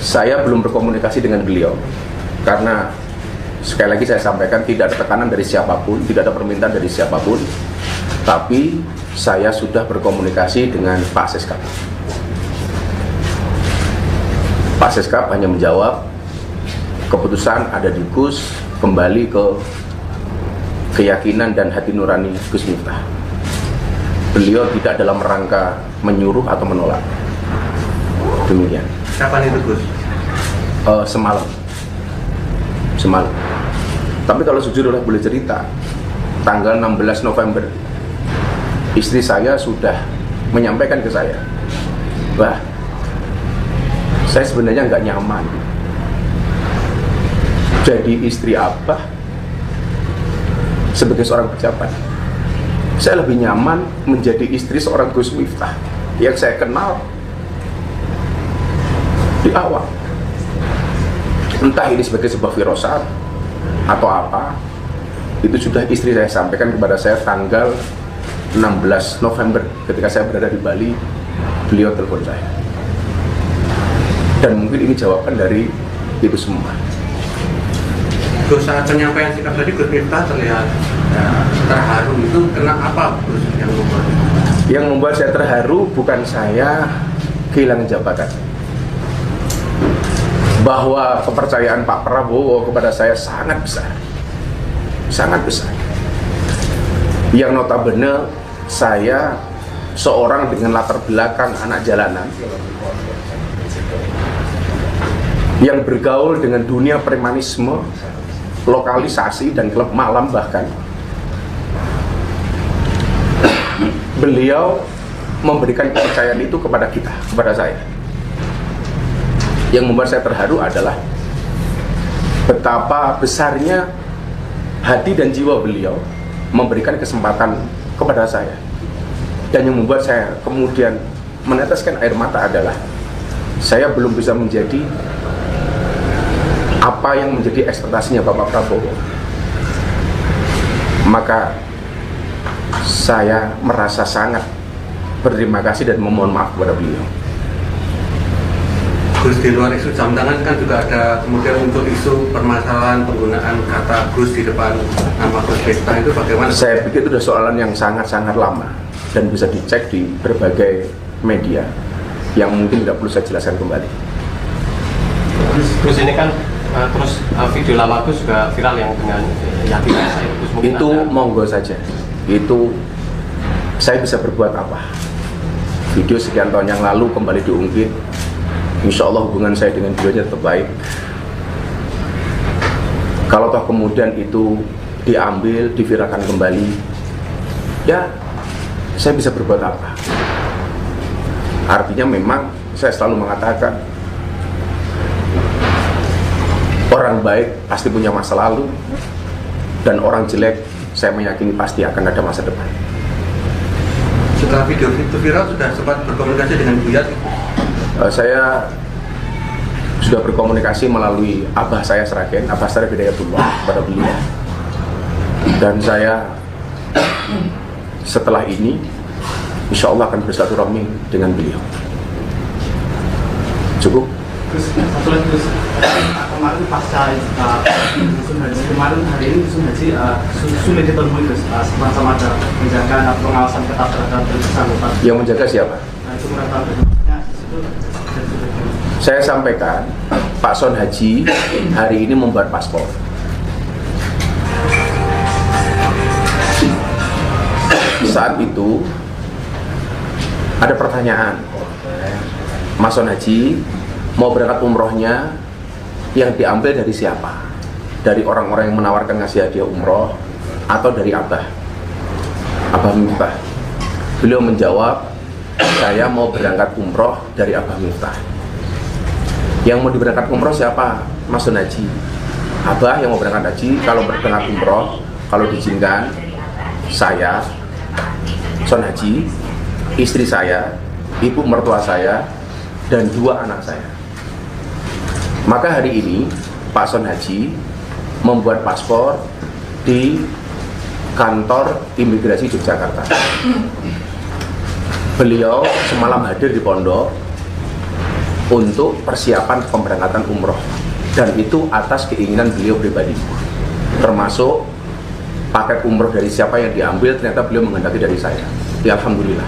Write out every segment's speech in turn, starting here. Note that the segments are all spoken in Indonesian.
Saya belum berkomunikasi dengan beliau karena sekali lagi saya sampaikan tidak ada tekanan dari siapapun, tidak ada permintaan dari siapapun. Tapi saya sudah berkomunikasi dengan Pak Seskap. Pak Seskap hanya menjawab keputusan ada di Gus, kembali ke keyakinan dan hati nurani Gus Miftah. Beliau tidak dalam rangka menyuruh atau menolak. Demikian. Kapan itu Gus? Semalam. Tapi kalau jujur boleh cerita, tanggal 16 November istri saya sudah menyampaikan ke saya, "Bah, saya sebenarnya nggak nyaman jadi istri Abah sebagai seorang pejabat. Saya lebih nyaman menjadi istri seorang Gus Miftah yang saya kenal di awal. Entah ini sebagai sebuah firasat atau apa, itu sudah istri saya sampaikan kepada saya tanggal 16 November ketika saya berada di Bali. Beliau telepon saya, dan mungkin ini jawaban dari itu semua. Gus, saat penyampaian sikap tadi Gus Miftah terlihat terharu. Itu kenapa Gus yang membuat? Yang membuat saya terharu bukan saya kehilangan jabatan, bahwa kepercayaan Pak Prabowo kepada saya sangat besar, yang notabene saya seorang dengan latar belakang anak jalanan yang bergaul dengan dunia premanisme, lokalisasi dan klub malam. Bahkan beliau memberikan kepercayaan itu kepada kita, kepada saya. Yang membuat saya terharu adalah betapa besarnya hati dan jiwa beliau memberikan kesempatan kepada saya. Dan yang membuat saya kemudian meneteskan air mata adalah saya belum bisa menjadi apa yang menjadi ekspektasinya Bapak Prabowo. Maka saya merasa sangat berterima kasih dan memohon maaf kepada beliau. Gus, di luar isu jam tangan kan juga ada kemudian untuk isu permasalahan penggunaan kata Gus di depan nama Gus Miftah, itu bagaimana? Saya pikir itu sudah soalan yang sangat-sangat lama dan bisa dicek di berbagai media yang mungkin tidak perlu saya jelaskan kembali. Gus, ini kan terus video lama Gus juga viral yang dengan yakin saya Gus mungkin itu ada... monggo saja, itu saya bisa berbuat apa? Video sekian tahun yang lalu kembali diungkit. Insya Allah hubungan saya dengan beliau tetap baik. Kalau toh kemudian itu diambil, diviralkan kembali, ya saya bisa berbuat apa? Artinya memang saya selalu mengatakan orang baik pasti punya masa lalu, dan orang jelek saya meyakini pasti akan ada masa depan. Setelah video itu viral, sudah sempat berkomunikasi dengan Buyat? Saya sudah berkomunikasi melalui Abah saya Sragen, Abah Syarif Hidayatullah, kepada beliau. Dan saya setelah ini insya Allah akan bersilaturahmi dengan beliau. Cukup? Terus satu lagi, terus kemarin pasca musim haji kemarin, hari ini musim haji sulit ditemui, terus semacam ada menjaga pengawasan ketat terhadap bersangkutan. Yang menjaga siapa? Itu mereka bentuknya di situ. Saya sampaikan Pak Son Haji hari ini membuat paspor. Saat itu ada pertanyaan, Mas Son Haji mau berangkat umrohnya yang diambil dari siapa? Dari orang-orang yang menawarkan ngasih hadiah umroh atau dari Abah Miftah? Beliau menjawab, saya mau berangkat umroh dari Abah Miftah. Yang mau diberangkat umroh siapa? Mas Son Haji. Abah yang mau berangkat haji, kalau berangkat umroh, kalau diizinkan, saya Son Haji, istri saya, ibu mertua saya, dan 2 anak saya. Maka hari ini Pak Son Haji membuat paspor di kantor imigrasi Yogyakarta. Beliau semalam hadir di pondok untuk persiapan pemberangkatan umroh, dan itu atas keinginan beliau pribadi, termasuk paket umroh dari siapa yang diambil ternyata beliau menghendaki dari saya. Ya alhamdulillah.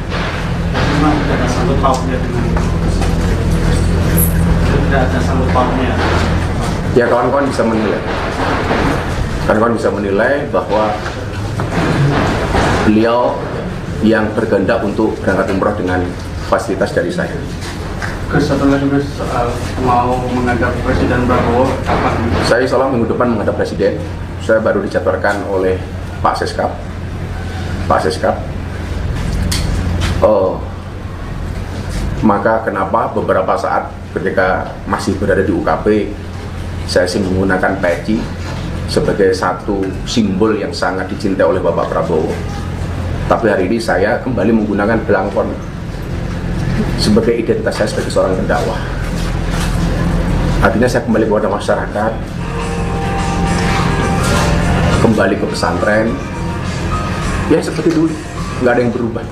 Memang tidak ada sangkut pautnya dengan tidak ada sangkut pautnya. Ya kawan-kawan bisa menilai. Kawan-kawan bisa menilai bahwa beliau yang berkehendak untuk berangkat umroh dengan fasilitas dari saya. Gus, satu lagi Gus, soal mau menghadap Presiden Prabowo kapan? Saya insya Allah minggu depan menghadap Presiden. Saya baru dijadwalkan oleh Pak Seskap. Maka kenapa beberapa saat ketika masih berada di UKP, saya sih menggunakan peci sebagai satu simbol yang sangat dicintai oleh Bapak Prabowo. Tapi hari ini saya kembali menggunakan belangkon sebagai identitas saya sebagai seorang pendakwah. Artinya saya kembali kepada masyarakat, kembali ke pesantren, ya seperti dulu, nggak ada yang berubah.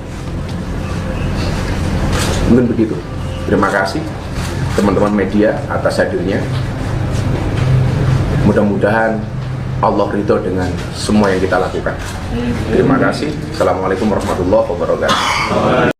Mungkin begitu. Terima kasih teman-teman media atas hadirnya. Mudah-mudahan Allah ridho dengan semua yang kita lakukan. Terima kasih. Assalamualaikum warahmatullahi wabarakatuh.